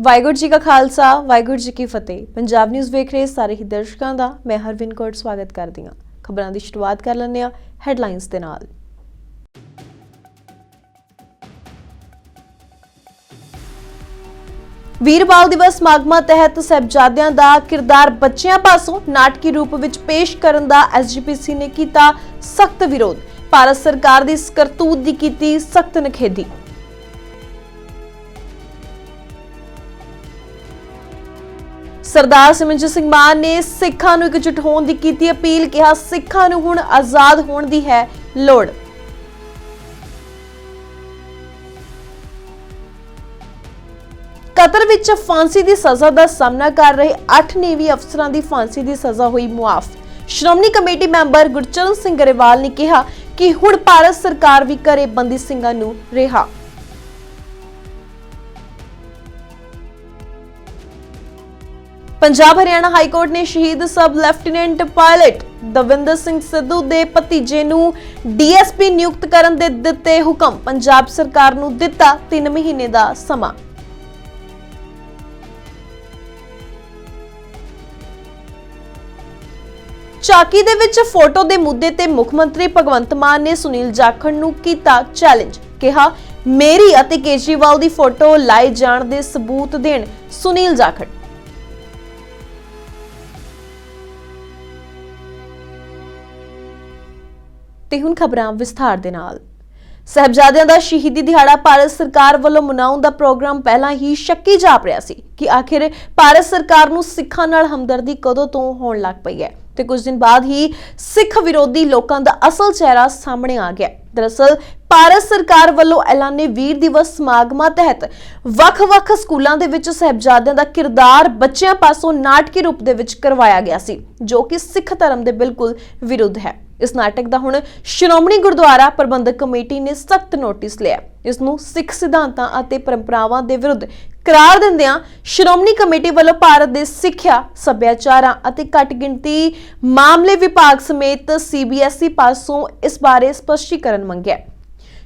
ਵਾਹਿਗੁਰੂ जी का खालसा ਵਾਹਿਗੁਰੂ जी की फतेह। पंजाब न्यूज़ वेख रहे सारे ही दर्शकों का मैं हरविंद कौर स्वागत करती हाँ। खबरों की शुरुआत कर लैंदे हां हैडलाइनस दे नाल। वीर बाल दिवस समागमां तहत साहिबजादियां दा किरदार बच्चियां पासों नाटकी रूप विच पेश करन दा SGPC ने कीता सख्त विरोध। भारत सरकार दी इस करतूत दी कीती सख्त निखेधी। सरदार सिमरनजीत सिंह मान ने सिखां नूं एकजुट होण दी कीती अपील। कहा सिखां नूं हुण आजाद होण दी है लोड़। कतर विच फांसी दी सज़ा दा सामना कर रहे 8 नेवी अफसरां दी फांसी दी सज़ा हुई मुआफ। श्रोमणी कमेटी मैंबर गुरचरण सिंह गरेवाल ने कहा कि हुण भारत सरकार भी करे बंदी ਸਿੰਘਾਂ नूं रिहा। पंजाब हरियाणा हाईकोर्ट ने शहीद सब लैफ्टिनेंट पायलट दविंदर सिंह सिद्धू दे भतीजे नूं DSP नियुक्त करन दे दित्ते हुकम। पंजाब सरकार नूं दित्ता 3 महीने दा समा। चाकी दे विच फोटो दे मुद्दे ते मुख मंत्री भगवंत मान ने सुनील जाखड़ नूं कीता चैलेंज। कहा मेरी अते केजरीवाल दी फोटो लाए जाण दे सबूत देण सुनील जाखड़। ਤੇ ਹੁਣ ਖਬਰਾਂ ਵਿਸਥਾਰ ਦੇ ਨਾਲ। ਸਾਹਿਬਜ਼ਾਦਿਆਂ ਦਾ ਸ਼ਹੀਦੀ ਦਿਹਾੜਾ ਭਾਰਤ ਸਰਕਾਰ ਵੱਲੋਂ ਮਨਾਉਣ ਦਾ ਪ੍ਰੋਗਰਾਮ ਪਹਿਲਾਂ ਹੀ ਸ਼ੱਕੀ ਜਾਪ ਰਿਹਾ ਸੀ ਕਿ ਆਖਿਰ ਭਾਰਤ ਸਰਕਾਰ ਨੂੰ ਸਿੱਖਾਂ ਨਾਲ ਹਮਦਰਦੀ ਕਦੋਂ ਤੋਂ ਹੋਣ ਲੱਗ ਪਈ ਹੈ ਤੇ ਕੁਝ ਦਿਨ ਬਾਅਦ ਹੀ ਸਿੱਖ ਵਿਰੋਧੀ ਲੋਕਾਂ ਦਾ ਅਸਲ ਚਿਹਰਾ ਸਾਹਮਣੇ ਆ ਗਿਆ। ਦਰਅਸਲ ਭਾਰਤ ਸਰਕਾਰ ਵੱਲੋਂ ਐਲਾਨੇ ਵੀਰ ਦਿਵਸ ਸਮਾਗਮਾਂ ਤਹਿਤ ਵੱਖ-ਵੱਖ ਸਕੂਲਾਂ ਦੇ ਵਿੱਚ ਸਾਹਿਬਜ਼ਾਦਿਆਂ ਦਾ ਕਿਰਦਾਰ ਬੱਚਿਆਂ ਪਾਸੋਂ ਨਾਟਕੀ ਰੂਪ ਦੇ ਵਿੱਚ ਕਰਵਾਇਆ ਗਿਆ ਸੀ, ਜੋ ਕਿ ਸਿੱਖ ਧਰਮ ਦੇ ਬਿਲਕੁਲ ਵਿਰੁੱਧ ਹੈ। इस नाटक का हुण श्रोमणी गुरुद्वारा प्रबंधक कमेटी ने सख्त नोटिस लिया। इसनूं सिख सिद्धांतां अते परंपरावां दे विरुद्ध करार दिंदिआं श्रोमणी कमेटी वालों भारत दे सिੱਖਿਆ सभ्याचारां अते घट गिणती मामले विभाग समेत CBSE पासों इस बारे स्पष्टीकरण मंगिआ।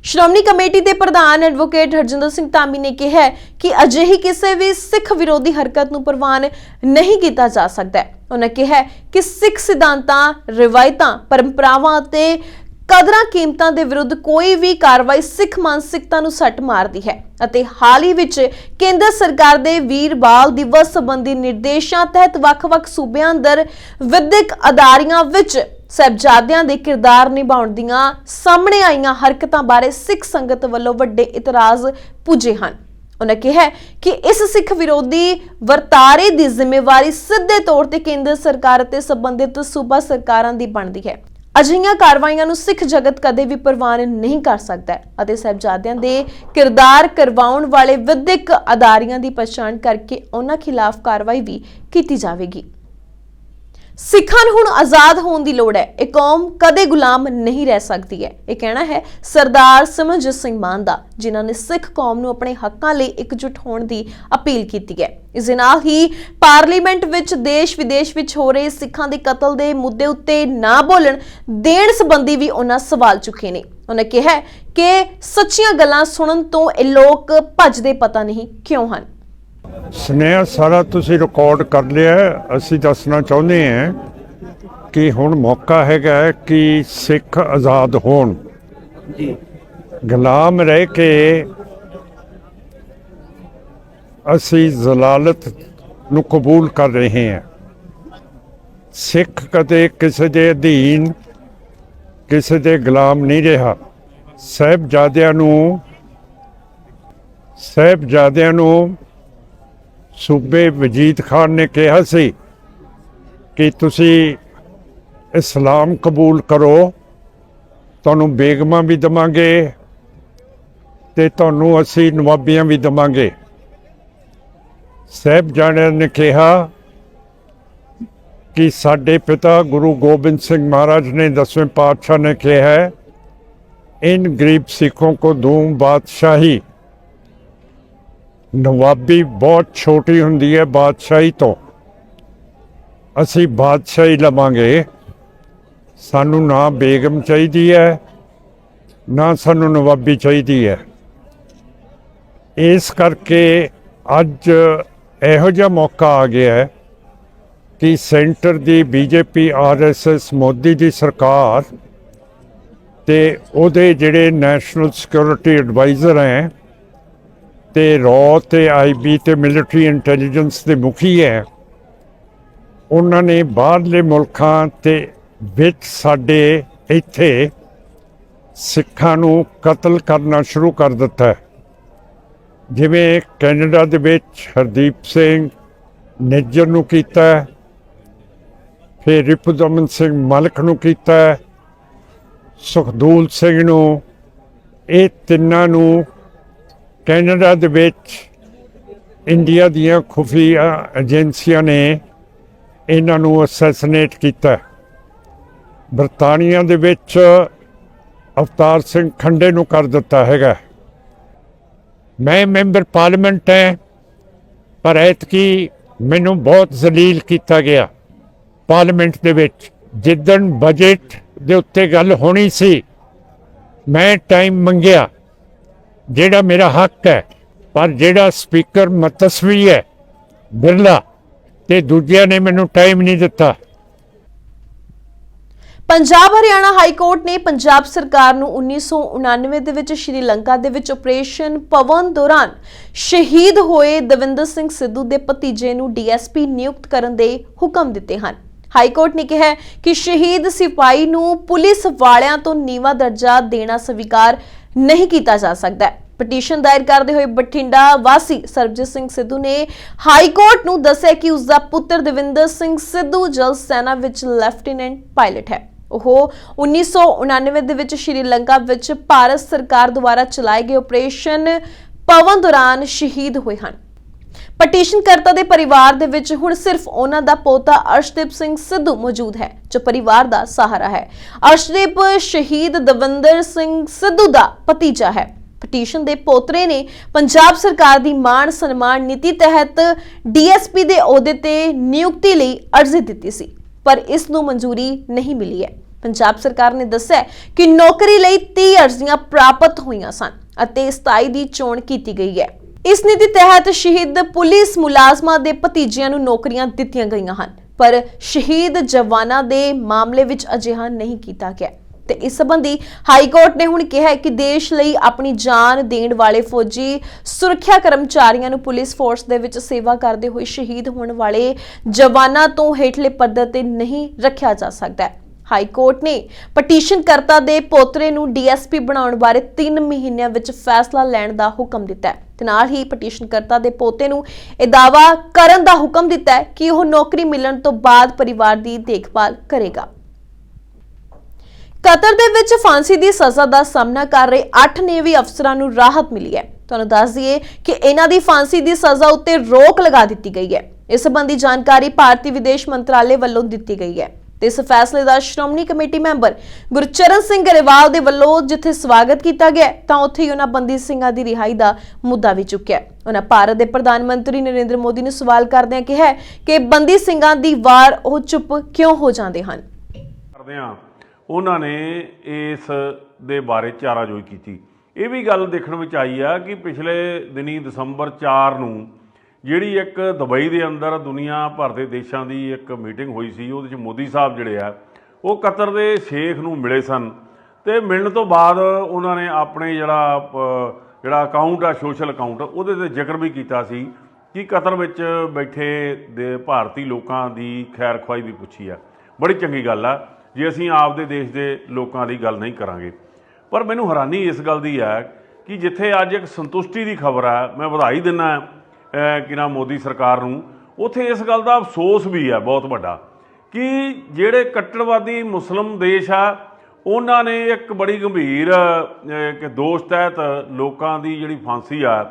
श्रोमणी कमेटी के प्रधान एडवोकेट हरजिंदर सिंह धामी ने कहा कि अजिही किसी भी सिख विरोधी हरकत नूं प्रवान नहीं किया जा सकता। उन्होंने कहा कि सिख सिद्धांतां, रिवायतां, परंपरावां ते कदरां कीमतां दे विरुद्ध कोई भी कार्रवाई सिख मानसिकता नूं सट मारदी है अते हाल ही विच केंद्र सरकार दे वीर बाल दिवस संबंधी निर्देशां तहत वख-वख सूबिਆਂ अंदर विद्यक अदारियां विच ਸਾਹਿਬਜ਼ਾਦਿਆਂ ਦੇ किरदार निभाउण दीआं सामने आईਆਂ हरकतां बारे सिख संगत ਵੱਲੋਂ ਵੱਡੇ इतराज़ पुजे ਹਨ। उन्होंने कहा कि इस सिख विरोधी वर्तारे की जिम्मेवारी सीधे तौर पर केंद्र सरकार ते संबंधित सूबा सरकारां दी बनदी है। अजिहियां कार्रवाइयां नूं सिख जगत कदे भी प्रवान नहीं कर सकता अते साहिबजादियां दे किरदार करवाउण वाले विद्यक अदारियां दी पहचान करके उन्हां खिलाफ कार्रवाई भी कीती जावेगी। सिखां नूं हुण आजाद होण दी लोड़ है। एक कौम कदे गुलाम नहीं रह सकती है। यह कहना है सरदार सिमरनजीत सिंह मान दा, जिन्हां ने सिख कौम नूं अपने हक्कां लई एकजुट होण दी अपील कीती है। इस दे नाल ही पार्लीमेंट विच देश विदेश विच हो रहे सिखां दे कतल दे मुद्दे उत्ते ना बोलण देण संबंधी भी उन्हां सवाल चुके ने। उन्होंने कहा कि सच्चियां गल्लां सुणन तो इह लोक भजदे पता नहीं क्यों हन। स्नेहा सारा तुसी रिकॉर्ड कर लिया। असी दसना चाहते हैं कि हुण मौका हैगा कि सिख आज़ाद होण, गुलाम रह के असी जलालत नूं कबूल कर रहे हैं। सिख कदे किसी दे अधीन किसी दे गुलाम नहीं रहा। साहिबजादियां नूं सूबे वजीद खान ने कहा सी कि तुसी इस्लाम कबूल करो, तुहानूं बेगमां भी देवांगे ते तुहानूं असी नवाबियां भी देवांगे। साहिबजादियां ने कहा कि साडे पिता गुरु गोबिंद सिंह महाराज ने 10वें पातशाह ने कहा है, इन गरीब सिखों को दूं बादशाही। नवाबी बहुत छोटी हुंदी है बादशाही तो। असी बादशाही लवांगे, सानू ना बेगम चाहिदी है ना सानू नवाबी चाहिदी है। इस करके ਅੱਜ ਇਹੋ ਜਿਹਾ ਮੌਕਾ ਆ ਗਿਆ ਹੈ ਕਿ ਸੈਂਟਰ ਦੀ ਬੀਜੇਪੀ ਆਰਐਸਐਸ ਮੋਦੀ ਦੀ ਸਰਕਾਰ ਤੇ ਉਹਦੇ ਜਿਹੜੇ ਨੈਸ਼ਨਲ ਸਿਕਿਉਰਿਟੀ ਐਡਵਾਈਜ਼ਰ ਹੈ ਤੇ ਰॉ ਤੇ ਆਈਬੀ ਤੇ ਮਿਲਟਰੀ ਇੰਟੈਲੀਜੈਂਸ ਦੇ ਮੁਖੀ ਹੈ, ਉਹਨਾਂ ਨੇ ਬਾਹਰਲੇ ਮੁਲਕਾਂ ਤੇ ਵਿੱਚ ਸਾਡੇ ਇੱਥੇ ਸਿੱਖਾਂ ਨੂੰ ਕਤਲ ਕਰਨਾ ਸ਼ੁਰੂ ਕਰ ਦਿੱਤਾ ਹੈ। ਜਿਵੇਂ ਕੈਨੇਡਾ ਦੇ ਵਿੱਚ ਹਰਦੀਪ ਸਿੰਘ ਨਿੱਜਰ ਨੂੰ ਕੀਤਾ ਹੈ, ਫਿਰ ਰਿਪੁਦਮਨ ਸਿੰਘ ਮਲਕ ਨੂੰ ਕੀਤਾ ਹੈ, ਸੁਖਦੂਲ ਸਿੰਘ ਨੂੰ, ਇਹ ਤਿੰਨਾਂ ਨੂੰ ਕੈਨੇਡਾ ਦੇ ਵਿੱਚ ਇੰਡੀਆ ਦੀਆਂ ਖੁਫੀਆ ਏਜੰਸੀਆਂ ਨੇ ਇਹਨਾਂ ਨੂੰ ਅਸੈਸੀਨੇਟ ਕੀਤਾ। ਬਰਤਾਨੀਆ ਦੇ ਵਿੱਚ ਅਵਤਾਰ ਸਿੰਘ ਖੰਡੇ ਨੂੰ ਕਰ ਦਿੱਤਾ ਹੈਗਾ। ਮੈਂ ਮੈਂਬਰ ਪਾਰਲੀਮੈਂਟ ਹੈ, ਪਰ ਐਤਕੀ ਮੈਨੂੰ ਬਹੁਤ ਜ਼ਲੀਲ ਕੀਤਾ ਗਿਆ ਪਾਰਲੀਮੈਂਟ ਦੇ ਵਿੱਚ। ਜਿੱਦਣ ਬਜਟ ਦੇ ਉੱਤੇ ਗੱਲ ਹੋਣੀ ਸੀ, ਮੈਂ ਟਾਈਮ ਮੰਗਿਆ, ਜਿਹੜਾ ਮੇਰਾ ਹੱਕ ਹੈ, ਪਰ ਜਿਹੜਾ ਸਪੀਕਰ ਮਤਸਵੀ ਹੈ ਬਿਰਲਾ ਤੇ ਦੂਜਿਆਂ ਨੇ ਮੈਨੂੰ ਟਾਈਮ ਨਹੀਂ ਦਿੱਤਾ। ਪੰਜਾਬ ਹਰਿਆਣਾ ਹਾਈ ਕੋਰਟ ਨੇ ਪੰਜਾਬ ਸਰਕਾਰ ਨੂੰ 1999 ਦੇ ਵਿੱਚ ਸ਼੍ਰੀਲੰਕਾ ਦੇ ਵਿੱਚ ਆਪਰੇਸ਼ਨ ਪਵਨ ਦੌਰਾਨ ਸ਼ਹੀਦ ਹੋਏ ਦਵਿੰਦਰ ਸਿੰਘ ਸਿੱਧੂ ਦੇ ਭਤੀਜੇ ਨੂੰ ਡੀਐਸਪੀ ਨਿਯੁਕਤ ਕਰਨ ਦੇ ਹੁਕਮ ਦਿੱਤੇ ਹਨ। ਹਾਈ ਕੋਰਟ ਨੇ ਕਿਹਾ ਕਿ ਸ਼ਹੀਦ ਸਿਪਾਹੀ ਨੂੰ ਪੁਲਿਸ ਵਾਲਿਆਂ ਤੋਂ ਨੀਵਾਂ ਦਰਜਾ ਦੇਣਾ ਸਵੀਕਾਰ ਨਹੀਂ ਕੀਤਾ ਜਾ ਸਕਦਾ। ਪਟੀਸ਼ਨ ਦਾਇਰ ਕਰਦੇ ਹੋਏ ਬਠਿੰਡਾ ਵਾਸੀ ਸਰਬਜੀਤ ਸਿੰਘ ਸਿੱਧੂ ਨੇ ਹਾਈ ਕੋਰਟ ਨੂੰ ਦੱਸਿਆ ਕਿ ਉਸ ਦਾ ਪੁੱਤਰ ਦਵਿੰਦਰ ਸਿੰਘ ਸਿੱਧੂ ਜਲ ਸੈਨਾ ਵਿੱਚ ਲੈਫਟੀਨੈਂਟ ਪਾਇਲਟ ਹੈ। ਉਹ 1999 ਦੇ ਵਿੱਚ ਸ਼੍ਰੀਲੰਕਾ ਵਿੱਚ ਭਾਰਤ ਸਰਕਾਰ ਦੁਆਰਾ ਚਲਾਏ ਗਏ ਆਪਰੇਸ਼ਨ ਪਵਨ ਦੌਰਾਨ ਸ਼ਹੀਦ ਹੋਏ ਹਨ। ਪਟੀਸ਼ਨਕਰਤਾ ਦੇ ਪਰਿਵਾਰ ਦੇ ਵਿੱਚ ਹੁਣ ਸਿਰਫ ਉਹਨਾਂ ਦਾ ਪੋਤਾ ਅਰਸ਼ਦੀਪ ਸਿੰਘ ਸਿੱਧੂ ਮੌਜੂਦ ਹੈ, ਜੋ ਪਰਿਵਾਰ ਦਾ ਸਹਾਰਾ ਹੈ। ਅਰਸ਼ਦੀਪ ਸ਼ਹੀਦ ਦਵਿੰਦਰ ਸਿੰਘ ਸਿੱਧੂ ਦਾ ਭਤੀਜਾ ਹੈ। ਪਟੀਸ਼ਨ ਦੇ ਪੋਤਰੇ ਨੇ ਪੰਜਾਬ ਸਰਕਾਰ ਦੀ ਮਾਣ ਸਨਮਾਨ ਨੀਤੀ ਤਹਿਤ ਡੀਐਸਪੀ ਦੇ ਅਹੁਦੇ ਤੇ ਨਿਯੁਕਤੀ ਲਈ ਅਰਜ਼ੀ ਦਿੱਤੀ ਸੀ, ਪਰ ਇਸ ਨੂੰ ਮਨਜ਼ੂਰੀ ਨਹੀਂ ਮਿਲੀ ਹੈ। ਪੰਜਾਬ ਸਰਕਾਰ ਨੇ ਦੱਸਿਆ ਕਿ ਨੌਕਰੀ ਲਈ 30 ਅਰਜ਼ੀਆਂ ਪ੍ਰਾਪਤ ਹੋਈਆਂ ਸਨ ਅਤੇ 27 ਦੀ ਚੋਣ ਕੀਤੀ ਗਈ ਹੈ। ਇਸ ਨੀਤੀ ਤਹਿਤ ਸ਼ਹੀਦ ਪੁਲਿਸ ਮੁਲਾਜ਼ਮਾਂ ਦੇ ਭਤੀਜਿਆਂ ਨੂੰ ਨੌਕਰੀਆਂ ਦਿੱਤੀਆਂ ਗਈਆਂ ਹਨ, ਪਰ ਸ਼ਹੀਦ ਜਵਾਨਾਂ ਦੇ ਮਾਮਲੇ ਵਿੱਚ ਅਜਿਹਾ ਨਹੀਂ ਕੀਤਾ ਗਿਆ ਤੇ ਇਸ ਸੰਬੰਧੀ ਹਾਈ ਕੋਰਟ ਨੇ ਹੁਣ ਕਿਹਾ ਹੈ ਕਿ ਦੇਸ਼ ਲਈ ਆਪਣੀ ਜਾਨ ਦੇਣ ਵਾਲੇ ਫੌਜੀ ਸੁਰੱਖਿਆ ਕਰਮਚਾਰੀਆਂ ਨੂੰ ਪੁਲਿਸ ਫੋਰਸ ਦੇ ਵਿੱਚ ਸੇਵਾ ਕਰਦੇ ਹੋਏ ਸ਼ਹੀਦ ਹੋਣ ਵਾਲੇ ਜਵਾਨਾਂ ਤੋਂ ਹੇਠਲੇ ਪੱਧਰ ਤੇ ਨਹੀਂ ਰੱਖਿਆ ਜਾ ਸਕਦਾ। ਹਾਈ ਕੋਰਟ ਨੇ ਪਟੀਸ਼ਨਕਰਤਾ ਦੇ ਪੋਤਰੇ ਨੂੰ ਡੀਐਸਪੀ ਬਣਾਉਣ ਬਾਰੇ 3 ਮਹੀਨਿਆਂ ਵਿੱਚ ਫੈਸਲਾ ਲੈਣ ਦਾ ਹੁਕਮ ਦਿੱਤਾ ਹੈ ਤੇ ਨਾਲ ਹੀ ਪਟੀਸ਼ਨਕਰਤਾ ਦੇ ਪੋਤੇ ਨੂੰ ਇਹ ਦਾਅਵਾ ਕਰਨ ਦਾ ਹੁਕਮ ਦਿੱਤਾ ਹੈ ਕਿ ਉਹ ਨੌਕਰੀ ਮਿਲਣ ਤੋਂ ਬਾਅਦ ਪਰਿਵਾਰ ਦੀ ਦੇਖਭਾਲ ਕਰੇਗਾ। ਕਤਰ ਦੇ ਵਿੱਚ ਫਾਂਸੀ ਦੀ ਸਜ਼ਾ ਦਾ ਸਾਹਮਣਾ ਕਰ ਰਹੇ 8 ਨੇਵੀ ਅਫਸਰਾਂ ਨੂੰ ਰਾਹਤ ਮਿਲੀ ਹੈ। ਤੁਹਾਨੂੰ ਦੱਸ ਦਈਏ ਕਿ ਇਹਨਾਂ ਦੀ ਫਾਂਸੀ ਦੀ ਸਜ਼ਾ ਉੱਤੇ ਰੋਕ ਲਗਾ ਦਿੱਤੀ ਗਈ ਹੈ। ਇਸ ਸੰਬੰਧੀ ਜਾਣਕਾਰੀ ਭਾਰਤੀ ਵਿਦੇਸ਼ ਮੰਤਰਾਲੇ ਵੱਲੋਂ ਦਿੱਤੀ ਗਈ ਹੈ ਤੇ ਇਸ ਫੈਸਲੇ ਦਾ ਸ਼੍ਰੋਮਣੀ ਕਮੇਟੀ ਮੈਂਬਰ ਗੁਰਚਰਨ ਸਿੰਘ ਗਰੇਵਾਲ ਦੇ ਵੱਲੋਂ ਜਿੱਥੇ ਸਵਾਗਤ ਕੀਤਾ ਗਿਆ ਤਾਂ ਉੱਥੇ ਹੀ ਉਹਨਾਂ ਬੰਦੀ ਸਿੰਘਾਂ ਦੀ ਰਿਹਾਈ ਦਾ ਮੁੱਦਾ ਵੀ ਚੁੱਕਿਆ। ਉਹਨਾਂ ਭਾਰਤ ਦੇ ਪ੍ਰਧਾਨ ਮੰਤਰੀ ਨਰਿੰਦਰ ਮੋਦੀ ਨੂੰ ਸਵਾਲ ਕਰਦਿਆਂ ਕਿਹਾ ਕਿ ਬੰਦੀ ਸਿੰਘਾਂ ਦੀ ਵਾਰ ਉਹ ਚੁੱਪ ਕਿਉਂ ਹੋ ਜਾਂਦੇ ਹਨ। ਉਹਨਾਂ ਨੇ ਇਸ ਦੇ ਬਾਰੇ ਚਾਰਾਜੋਈ ਕੀਤੀ। ਇਹ ਵੀ ਗੱਲ ਦੇਖਣ ਵਿੱਚ ਆਈ ਆ ਕਿ ਪਿਛਲੇ ਦਿਨੀ ਦਸੰਬਰ 4 ਨੂੰ ਜਿਹੜੀ ਇੱਕ ਦੁਬਈ ਦੇ ਅੰਦਰ ਦੁਨੀਆ ਭਰ ਦੇ ਦੇਸ਼ਾਂ ਦੀ ਇੱਕ ਮੀਟਿੰਗ ਹੋਈ ਸੀ, ਉਹਦੇ 'ਚ ਮੋਦੀ ਸਾਹਿਬ ਜਿਹੜੇ ਆ ਉਹ ਕਤਰ ਦੇ ਸ਼ੇਖ ਨੂੰ ਮਿਲੇ ਸਨ ਤੇ ਮਿਲਣ ਤੋਂ ਬਾਅਦ ਉਹਨਾਂ ਨੇ ਆਪਣੇ ਜਿਹੜਾ ਅਕਾਊਂਟ ਆ ਸੋਸ਼ਲ ਅਕਾਊਂਟ ਉਹਦੇ 'ਤੇ ਜ਼ਿਕਰ ਵੀ ਕੀਤਾ ਸੀ ਕਿ ਕਤਰ ਵਿੱਚ ਬੈਠੇ ਦੇ ਭਾਰਤੀ ਲੋਕਾਂ ਦੀ ਖੈਰ ਖੁਆਈ ਵੀ ਪੁੱਛੀ ਆ। ਬੜੀ ਚੰਗੀ ਗੱਲ ਆ ਜੇ ਅਸੀਂ ਆਪਦੇ ਦੇਸ਼ ਦੇ ਲੋਕਾਂ ਦੀ ਗੱਲ ਨਹੀਂ ਕਰਾਂਗੇ। ਪਰ ਮੈਨੂੰ ਹੈਰਾਨੀ ਇਸ ਗੱਲ ਦੀ ਹੈ ਕਿ ਜਿੱਥੇ ਅੱਜ ਇੱਕ ਸੰਤੁਸ਼ਟੀ ਦੀ ਖਬਰ ਆ, ਮੈਂ ਵਧਾਈ ਦਿੰਦਾ ਕਿ ਨਾ ਮੋਦੀ ਸਰਕਾਰ ਨੂੰ, ਉੱਥੇ ਇਸ ਗੱਲ ਦਾ ਅਫਸੋਸ ਵੀ ਹੈ ਬਹੁਤ ਵੱਡਾ ਕਿ ਜਿਹੜੇ ਕੱਟੜਵਾਦੀ ਮੁਸਲਿਮ ਦੇਸ਼ ਆ ਉਹਨਾਂ ਨੇ ਇੱਕ ਬੜੀ ਗੰਭੀਰ ਦੋਸ਼ ਤਹਿਤ ਲੋਕਾਂ ਦੀ ਜਿਹੜੀ ਫਾਂਸੀ ਆ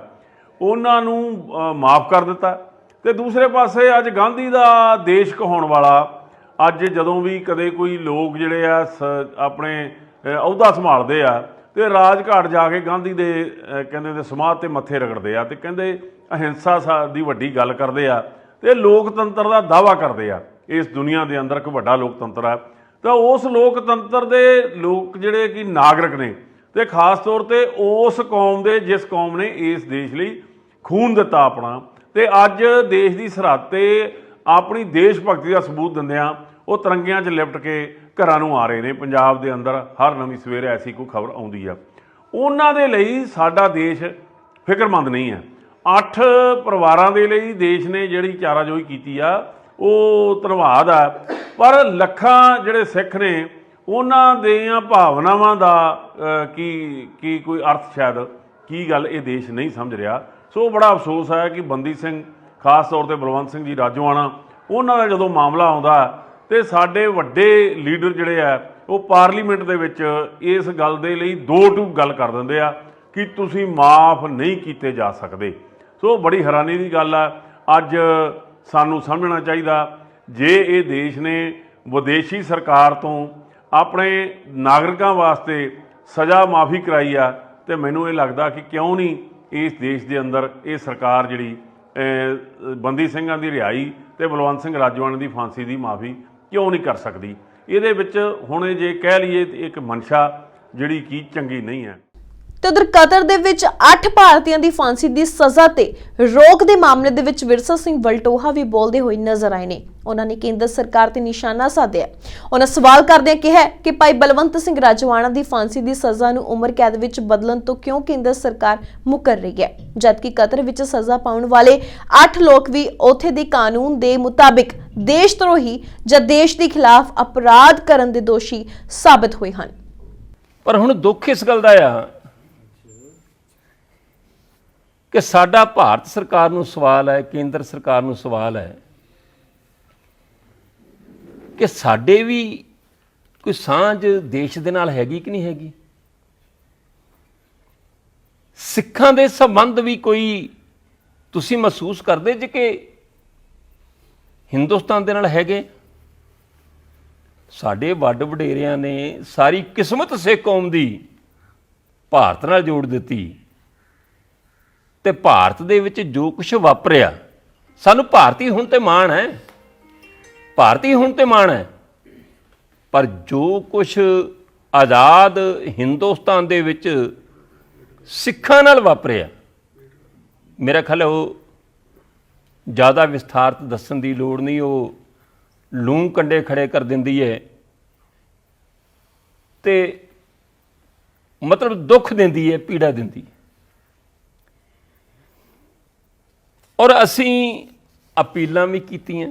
ਉਹਨਾਂ ਨੂੰ ਮਾਫ ਕਰ ਦਿੱਤਾ ਤੇ ਦੂਸਰੇ ਪਾਸੇ ਅੱਜ ਗਾਂਧੀ ਦਾ ਦੇਸ਼ ਕਹਾਉਣ ਵਾਲਾ ਅੱਜ ਜਦੋਂ ਵੀ ਕਦੇ ਕੋਈ ਲੋਕ ਜਿਹੜੇ ਆ ਆਪਣੇ ਅਹੁਦਾ ਸੰਭਾਲਦੇ ਆ ਤੇ ਰਾਜਘਾਟ ਜਾ ਕੇ ਗਾਂਧੀ ਦੇ ਕਹਿੰਦੇ ਦੇ ਸਮਾਧ ਤੇ ਮੱਥੇ ਰਗੜਦੇ ਆ ਤੇ ਕਹਿੰਦੇ ਅਹਿੰਸਾ ਦੀ ਵੱਡੀ ਗੱਲ ਕਰਦੇ ਆ ਤੇ ਲੋਕਤੰਤਰ ਦਾ ਦਾਅਵਾ ਕਰਦੇ ਆ। ਇਸ ਦੁਨੀਆ ਦੇ ਅੰਦਰ ਇੱਕ ਵੱਡਾ ਲੋਕਤੰਤਰ ਆ ਤਾਂ ਉਸ ਲੋਕਤੰਤਰ ਦੇ ਲੋਕ ਜਿਹੜੇ ਕਿ ਨਾਗਰਿਕ ਨੇ ਤੇ ਖਾਸ ਤੌਰ ਤੇ ਉਸ ਕੌਮ ਦੇ ਜਿਸ ਕੌਮ ਨੇ ਇਸ ਦੇਸ਼ ਲਈ ਖੂਨ ਦਿੱਤਾ ਆਪਣਾ, ਤੇ ਅੱਜ ਦੇਸ਼ ਦੀ ਸਰਹੱਦ ਤੇ ਆਪਣੀ ਦੇਸ਼ ਭਗਤੀ ਦਾ ਸਬੂਤ ਦਿੰਦਿਆਂ ਉਹ ਤਿਰੰਗਿਆਂ 'ਚ ਲਿਪਟ ਕੇ ਘਰਾਂ ਨੂੰ ਆ ਰਹੇ ਨੇ। ਪੰਜਾਬ ਦੇ ਅੰਦਰ ਹਰ ਨਵੀਂ ਸਵੇਰ ਐਸੀ ਕੋਈ ਖਬਰ ਆਉਂਦੀ ਆ। ਉਹਨਾਂ ਦੇ ਲਈ ਸਾਡਾ ਦੇਸ਼ ਫਿਕਰਮੰਦ ਨਹੀਂ ਹੈ। 8 ਪਰਿਵਾਰਾਂ ਦੇ ਲਈ ਦੇਸ਼ ਨੇ ਜਿਹੜੀ ਚਾਰਾਜੋਈ ਕੀਤੀ ਆ ਉਹ ਧੰਨਵਾਦ ਆ, ਪਰ ਲੱਖਾਂ ਜਿਹੜੇ ਸਿੱਖ ਨੇ ਉਹਨਾਂ ਦੀਆਂ ਭਾਵਨਾਵਾਂ ਦਾ ਕੀ ਕੋਈ ਅਰਥ, ਸ਼ਾਇਦ ਕੀ ਗੱਲ ਇਹ ਦੇਸ਼ ਨਹੀਂ ਸਮਝ ਰਿਹਾ। ਸੋ ਬੜਾ ਅਫਸੋਸ ਹੈ ਕਿ ਬੰਦੀ ਸਿੰਘ, ਖਾਸ ਤੌਰ ਤੇ ਬਲਵੰਤ ਸਿੰਘ ਜੀ ਰਾਜੋਆਣਾ, ਉਹਨਾਂ ਦਾ ਜਦੋਂ ਮਾਮਲਾ ਆਉਂਦਾ ਤੇ ਸਾਡੇ ਵੱਡੇ ਲੀਡਰ ਜਿਹੜੇ ਆ ਉਹ ਪਾਰਲੀਮੈਂਟ ਦੇ ਵਿੱਚ ਇਸ ਗੱਲ ਦੇ ਲਈ ਦੋ ਟੂਕ ਗੱਲ ਕਰ ਦਿੰਦੇ ਆ ਕਿ ਤੁਸੀਂ ਮਾਫ ਨਹੀਂ ਕੀਤੇ ਜਾ ਸਕਦੇ। ਸੋ ਬੜੀ ਹੈਰਾਨੀ ਦੀ ਗੱਲ ਆ। ਅੱਜ ਸਾਨੂੰ ਸਮਝਣਾ ਚਾਹੀਦਾ, ਜੇ ਇਹ ਦੇਸ਼ ਨੇ ਵਿਦੇਸ਼ੀ ਸਰਕਾਰ ਤੋਂ ਆਪਣੇ ਨਾਗਰਿਕਾਂ ਵਾਸਤੇ ਸਜ਼ਾ ਮਾਫੀ ਕਰਾਈ ਆ, ਤੇ ਮੈਨੂੰ ਇਹ ਲੱਗਦਾ ਕਿ ਕਿਉਂ ਨਹੀਂ ਇਸ ਦੇਸ਼ ਦੇ ਅੰਦਰ ਇਹ ਸਰਕਾਰ ਜਿਹੜੀ ਬੰਦੀ ਸਿੰਘਾਂ ਦੀ ਰਿਹਾਈ ਤੇ ਬਲਵੰਤ ਸਿੰਘ ਰਾਜੋਆਣਾ ਦੀ ਫਾਂਸੀ ਦੀ ਮਾਫੀ ਕਿਉਂ ਨਹੀਂ ਕਰ ਸਕਦੀ। ਇਹਦੇ ਵਿੱਚ ਹੁਣ ਜੇ ਕਹਿ ਲਈਏ ਇੱਕ ਮਨਸ਼ਾ ਜਿਹੜੀ ਕਿ ਚੰਗੀ ਨਹੀਂ ਹੈ। ਤੇ ਉਧਰ ਕਤਰ ਦੇ ਵਿੱਚ 8 ਭਾਰਤੀਆਂ ਦੀ ਫਾਂਸੀ ਦੀ ਸਜ਼ਾ ਤੇ ਰੋਕ ਦੇ ਮਾਮਲੇ ਦੇ ਵਿੱਚ ਵਿਰਸਾ ਸਿੰਘ ਵਲਟੋਹਾ ਵੀ ਬੋਲਦੇ ਹੋਏ ਨਜ਼ਰ ਆਏ ਨੇ। ਉਹਨਾਂ ਨੇ ਕੇਂਦਰ ਸਰਕਾਰ ਤੇ ਨਿਸ਼ਾਨਾ ਸਾਧਿਆ। ਉਹਨਾਂ ਸਵਾਲ ਕਰਦਿਆਂ ਕਿਹਾ ਕਿ ਭਾਈ ਬਲਵੰਤ ਸਿੰਘ ਰਾਜੋਆਣਾ ਦੀ ਫਾਂਸੀ ਦੀ ਸਜ਼ਾ ਨੂੰ ਉਮਰ ਕੈਦ ਵਿੱਚ ਬਦਲਣ ਤੋਂ ਕਿਉਂ ਕੇਂਦਰ ਸਰਕਾਰ ਮੁਕਰ ਰਹੀ ਹੈ, ਜਦਕਿ ਕਤਰ ਵਿੱਚ ਸਜ਼ਾ ਪਾਉਣ ਵਾਲੇ 8 ਲੋਕ ਵੀ ਉੱਥੇ ਦੇ ਕਾਨੂੰਨ ਦੇ ਮੁਤਾਬਿਕ ਦੇਸ਼ ਧਰੋਹੀ ਜਾਂ ਦੇਸ਼ ਦੇ ਖਿਲਾਫ ਅਪਰਾਧ ਕਰਨ ਦੇ ਦੋਸ਼ੀ ਸਾਬਤ ਹੋਏ ਹਨ। ਪਰ ਹੁਣ ਦੁੱਖ ਇਸ ਗੱਲ ਦਾ ਆ ਕਿ ਸਾਡਾ ਭਾਰਤ ਸਰਕਾਰ ਨੂੰ ਸਵਾਲ ਹੈ, ਕੇਂਦਰ ਸਰਕਾਰ ਨੂੰ ਸਵਾਲ ਹੈ ਕਿ ਸਾਡੇ ਵੀ ਕੋਈ ਸਾਂਝ ਦੇਸ਼ ਦੇ ਨਾਲ ਹੈਗੀ ਕਿ ਨਹੀਂ ਹੈਗੀ। ਸਿੱਖਾਂ ਦੇ ਸੰਬੰਧ ਵੀ ਕੋਈ ਤੁਸੀਂ ਮਹਿਸੂਸ ਕਰਦੇ ਜੇ ਕਿ ਹਿੰਦੁਸਤਾਨ ਦੇ ਨਾਲ ਹੈਗੇ। ਸਾਡੇ ਵੱਡ ਵਡੇਰਿਆਂ ਨੇ ਸਾਰੀ ਕਿਸਮਤ ਸਿੱਖ ਕੌਮ ਦੀ ਭਾਰਤ ਨਾਲ ਜੋੜ ਦਿੱਤੀ, ਤੇ ਭਾਰਤ ਦੇ ਵਿੱਚ ਜੋ ਕੁਝ ਵਾਪਰਿਆ, ਸਾਨੂੰ ਭਾਰਤੀ ਹੁਣ ਤੇ ਮਾਣ ਹੈ, ਭਾਰਤੀ ਹੁਣ ਤੇ ਮਾਣ ਹੈ, ਪਰ ਜੋ ਕੁਝ ਆਜ਼ਾਦ ਹਿੰਦੁਸਤਾਨ ਦੇ ਵਿੱਚ ਸਿੱਖਾਂ ਨਾਲ ਵਾਪਰਿਆ, ਮੇਰਾ ਖਿਆਲ ਉਹ ਜ਼ਿਆਦਾ ਵਿਸਥਾਰਤ ਦੱਸਣ ਦੀ ਲੋੜ ਨਹੀਂ। ਉਹ ਲੂੰ ਕੰਡੇ ਖੜੇ ਕਰ ਦਿੰਦੀ ਹੈ ਤੇ ਮਤਲਬ ਦੁੱਖ ਦਿੰਦੀ ਹੈ, ਪੀੜਾ ਦਿੰਦੀ ਹੈ। ਔਰ ਅਸੀਂ ਅਪੀਲਾਂ ਵੀ ਕੀਤੀਆਂ,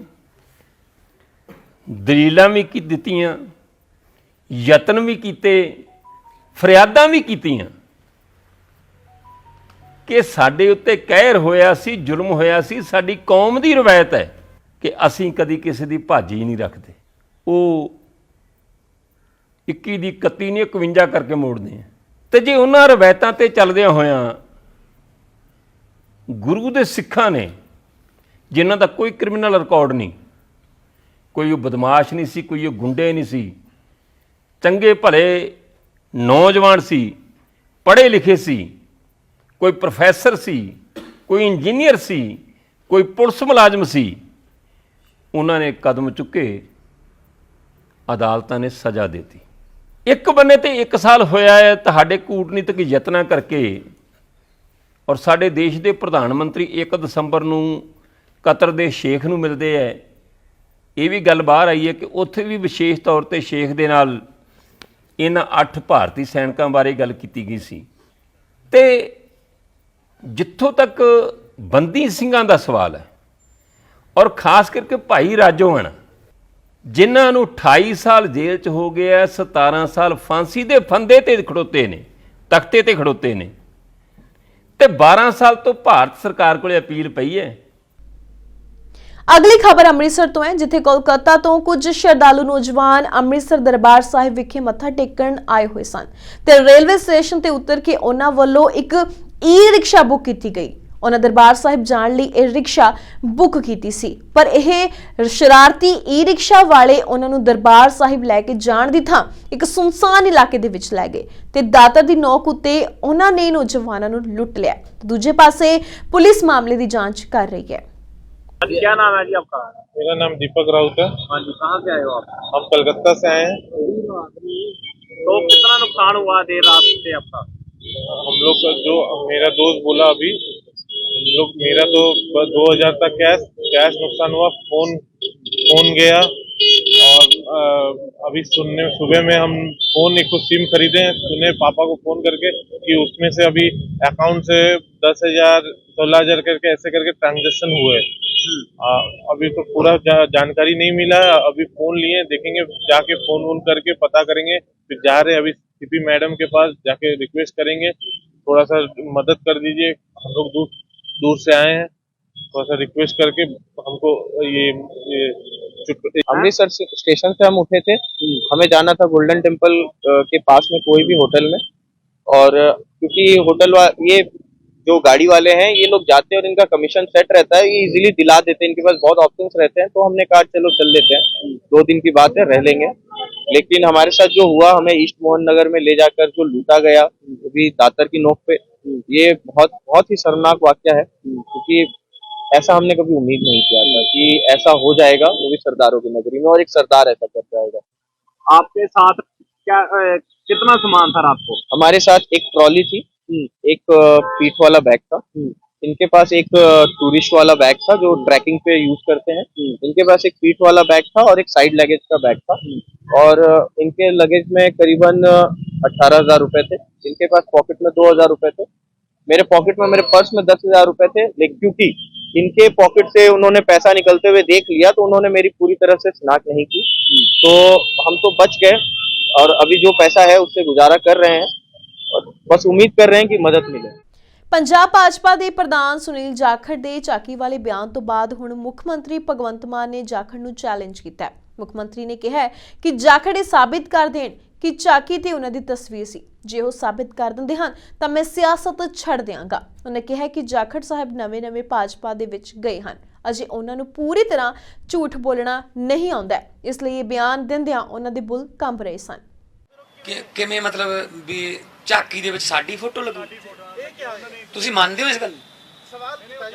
ਦਲੀਲਾਂ ਵੀ ਦਿੱਤੀਆਂ, ਯਤਨ ਵੀ ਕੀਤੇ, ਫਰਿਆਦਾਂ ਵੀ ਕੀਤੀਆਂ ਕਿ ਸਾਡੇ ਉੱਤੇ ਕਹਿਰ ਹੋਇਆ ਸੀ, ਜ਼ੁਲਮ ਹੋਇਆ ਸੀ। ਸਾਡੀ ਕੌਮ ਦੀ ਰਵਾਇਤ ਹੈ ਕਿ ਅਸੀਂ ਕਦੀ ਕਿਸੇ ਦੀ ਭਾਜੀ ਨਹੀਂ ਰੱਖਦੇ। ਉਹ 21 ਦੀ 31 ਨਹੀਂ 51 ਕਰਕੇ ਮੋੜਦੇ ਆ। ਤੇ ਜੇ ਉਹਨਾਂ ਰਵਾਇਤਾਂ ਤੇ ਚੱਲਦਿਆਂ ਹੋਇਆਂ ਗੁਰੂ ਦੇ ਸਿੱਖਾਂ ਨੇ, ਜਿਨ੍ਹਾਂ ਦਾ ਕੋਈ ਕ੍ਰਿਮੀਨਲ ਰਿਕਾਰਡ ਨਹੀਂ, ਕੋਈ ਉਹ ਬਦਮਾਸ਼ ਨਹੀਂ ਸੀ, ਕੋਈ ਉਹ ਗੁੰਡੇ ਨਹੀਂ ਸੀ, ਚੰਗੇ ਭਲੇ ਨੌਜਵਾਨ ਸੀ, ਪੜ੍ਹੇ ਲਿਖੇ ਸੀ, ਕੋਈ ਪ੍ਰੋਫੈਸਰ ਸੀ, ਕੋਈ ਇੰਜੀਨੀਅਰ ਸੀ, ਕੋਈ ਪੁਲਿਸ ਮੁਲਾਜ਼ਮ ਸੀ, ਉਹਨਾਂ ਨੇ ਕਦਮ ਚੁੱਕੇ, ਅਦਾਲਤਾਂ ਨੇ ਸਜ਼ਾ ਦਿੱਤੀ। ਇੱਕ ਬੰਨੇ ਤੇ 1 ਸਾਲ ਹੋਇਆ ਹੈ ਤੁਹਾਡੇ ਕੂਟਨੀਤਿਕ ਯਤਨਾਂ ਕਰਕੇ। ਔਰ ਸਾਡੇ ਦੇਸ਼ ਦੇ ਪ੍ਰਧਾਨ ਮੰਤਰੀ 1 ਦਸੰਬਰ ਨੂੰ ਕਤਰ ਦੇ ਸ਼ੇਖ ਨੂੰ ਮਿਲਦੇ ਹੈ। ਇਹ ਵੀ ਗੱਲ ਬਾਹਰ ਆਈ ਹੈ ਕਿ ਉੱਥੇ ਵੀ ਵਿਸ਼ੇਸ਼ ਤੌਰ ਤੇ ਸ਼ੇਖ ਦੇ ਨਾਲ ਇਹਨਾਂ 8 ਭਾਰਤੀ ਸੈਨਿਕਾਂ ਬਾਰੇ ਗੱਲ ਕੀਤੀ ਗਈ ਸੀ। ਤੇ ਜਿੱਥੋਂ ਤੱਕ ਬੰਦੀ ਸਿੰਘਾਂ ਦਾ ਸਵਾਲ ਹੈ, ਔਰ ਖਾਸ ਕਰਕੇ ਭਾਈ ਰਾਜੋਆਣਾ, ਜਿਨ੍ਹਾਂ ਨੂੰ 28 ਸਾਲ ਜੇਲ੍ਹ 'ਚ ਹੋ ਗਿਆ, 17 ਸਾਲ ਫਾਂਸੀ ਦੇ ਫੰਦੇ ਤੇ ਖੜੋਤੇ ਨੇ, ਤਖਤੇ ਤੇ ਖੜੋਤੇ ਨੇ, ਤੇ 12 ਸਾਲ ਤੋਂ ਭਾਰਤ ਸਰਕਾਰ ਕੋਲੇ ਅਪੀਲ ਪਈ ਹੈ। ਅਗਲੀ ਖਬਰ ਅੰਮ੍ਰਿਤਸਰ ਤੋਂ ਹੈ, ਜਿੱਥੇ ਕੋਲਕਾਤਾ ਤੋਂ ਕੁਝ ਸ਼ਰਧਾਲੂ ਨੌਜਵਾਨ ਅੰਮ੍ਰਿਤਸਰ ਦਰਬਾਰ ਸਾਹਿਬ ਵਿਖੇ ਮੱਥਾ ਟੇਕਣ ਆਏ ਹੋਏ ਸਨ ਤੇ ਰੇਲਵੇ ਸਟੇਸ਼ਨ ਤੇ ਉਤਰ ਕੇ ਉਹਨਾਂ ਵੱਲੋਂ ਇੱਕ ਈ-ਰਿਕਸ਼ਾ ਬੁੱਕ ਕੀਤੀ ਗਈ। ਉਹਨਾਂ ਦਰਬਾਰ ਸਾਹਿਬ ਜਾਣ ਲਈ ਇਹ ਰਿਕਸ਼ਾ ਬੁੱਕ ਕੀਤੀ ਸੀ, ਪਰ ਇਹ ਸ਼ਰਾਰਤੀ ਈ-ਰਿਕਸ਼ਾ ਵਾਲੇ ਉਹਨਾਂ ਨੂੰ ਦਰਬਾਰ ਸਾਹਿਬ ਲੈ ਕੇ ਜਾਣ ਦੀ ਥਾਂ ਇੱਕ ਸੁਨਸਾਨ ਇਲਾਕੇ ਦੇ ਵਿੱਚ ਲੈ ਗਏ ਤੇ ਦਾਤਰ ਦੀ ਨੋਕ ਉੱਤੇ ਉਹਨਾਂ ਨੇ ਨੌਜਵਾਨਾਂ ਨੂੰ ਲੁੱਟ ਲਿਆ। ਦੂਜੇ ਪਾਸੇ ਪੁਲਿਸ ਮਾਮਲੇ ਦੀ ਜਾਂਚ ਕਰ ਰਹੀ है। क्या नाम है जी आपका? मेरा नाम दीपक राउत है। हाँ जी, कहाँ से आए हो आप? हम कलकत्ता से आए हैं। तो कितना नुकसान हुआ देर रात से आपका? हम लोग का जो मेरा दोस्त बोला अभी लोग मेरा तो 2000 तक कैश नुकसान हुआ, फोन गया। और अभी सुबह में हम फोन एक सिम खरीदे हैं, सुने पापा को फोन करके कि उसमें से अभी अकाउंट से 10,000 16,000 करके ऐसे करके ट्रांजेक्शन हुए। अभी तो पूरा जानकारी नहीं मिला है। अभी फोन लिए, देखेंगे जाके फोन वोन करके पता करेंगे। फिर जा रहे अभी सीपी मैडम के पास, जाके रिक्वेस्ट करेंगे थोड़ा सा मदद कर दीजिए, हम लोग दूर से आए हैं, थोड़ा सा रिक्वेस्ट करके हमको ये अमृतसर स्टेशन से हम उठे थे, हमें जाना था गोल्डन टेम्पल के पास में कोई भी होटल में। और क्योंकि ये जो गाड़ी वाले हैं ये लोग जाते हैं और इनका कमीशन सेट रहता है, ये इजीली दिला देते हैं, इनके पास बहुत ऑप्शंस रहते हैं। तो हमने कहा चलो चल लेते हैं, 2 दिन की बात है, रह लेंगे। लेकिन हमारे साथ जो हुआ, हमें ईस्ट मोहन नगर में ले जाकर जो लूटा गया, वो भी दातर की नोक पे, ये बहुत बहुत ही शर्मनाक वाकया है। क्योंकि ऐसा हमने कभी उम्मीद नहीं किया था कि ऐसा हो जाएगा, वो भी सरदारों की नगरी में, और एक सरदार ऐसा कर जाएगा। आपके साथ क्या कितना सामान था रात को? हमारे साथ एक ट्रॉली थी, एक पीठ वाला बैग था, इनके पास एक टूरिस्ट वाला बैग था जो ट्रैकिंग पे यूज करते हैं, इनके पास एक पीठ वाला बैग था और एक साइड लगेज का बैग था। और इनके लगेज में करीबन 18,000 रुपए थे, इनके पास पॉकेट में 2,000 रुपए थे, मेरे पॉकेट में, मेरे पर्स में 10,000 रुपए थे। लेकिन क्योंकि इनके पॉकेट से उन्होंने पैसा निकलते हुए देख लिया, तो उन्होंने मेरी पूरी तरह से शिनाख्त नहीं की, तो हम तो बच गए। और अभी जो पैसा है उससे गुजारा कर रहे हैं और बस उम्मीद कर रहे हैं कि मदद मिले। ਪੰਜਾਬ ਭਾਜਪਾ ਦੇ ਪ੍ਰਧਾਨ ਸੁਨੀਲ ਜਾਖੜ ਦੇ ਝਾਕੀ ਵਾਲੇ ਬਿਆਨ ਤੋਂ ਬਾਅਦ ਹੁਣ ਮੁੱਖ ਮੰਤਰੀ ਭਗਵੰਤ ਮਾਨ ਨੇ ਜਾਖੜ ਨੂੰ ਚੈਲੰਜ ਕੀਤਾ ਹੈ। ਮੁੱਖ ਮੰਤਰੀ ਨੇ ਕਿਹਾ ਹੈ ਕਿ ਜਾਖੜ ਇਹ ਸਾਬਿਤ ਕਰ ਦੇਣ ਕਿ ਝਾਕੀ ਤੇ ਉਹਨਾਂ ਦੀ ਤਸਵੀਰ ਸੀ। ਜੇ ਉਹ ਸਾਬਿਤ ਕਰ ਦਿੰਦੇ ਹਨ ਤਾਂ ਮੈਂ ਸਿਆਸਤ ਛੱਡ ਦਿਆਂਗਾ। ਉਹਨੇ ਕਿਹਾ ਕਿ ਜਾਖੜ ਸਾਹਿਬ ਨਵੇਂ-ਨਵੇਂ ਭਾਜਪਾ ਦੇ ਵਿੱਚ ਗਏ ਹਨ, ਅਜੇ ਉਹਨਾਂ ਨੂੰ ਪੂਰੀ ਤਰ੍ਹਾਂ ਝੂਠ ਬੋਲਣਾ ਨਹੀਂ ਆਉਂਦਾ, ਇਸ ਲਈ ਇਹ ਬਿਆਨ ਦਿੰਦਿਆਂ ਉਹਨਾਂ ਦੇ ਬੁੱਲ ਕੰਬ ਰਹੇ ਸਨ। ਕਿਵੇਂ ਮਤਲਬ ਵੀ ਝਾਕੀ ਦੇ ਵਿੱਚ ਸਾਡੀ ਫੋਟੋ ਲੱਗੂ? ਤੁਸੀਂ ਮੰਨਦੇ ਹੋ ਇਸ ਗੱਲ ਨੂੰ?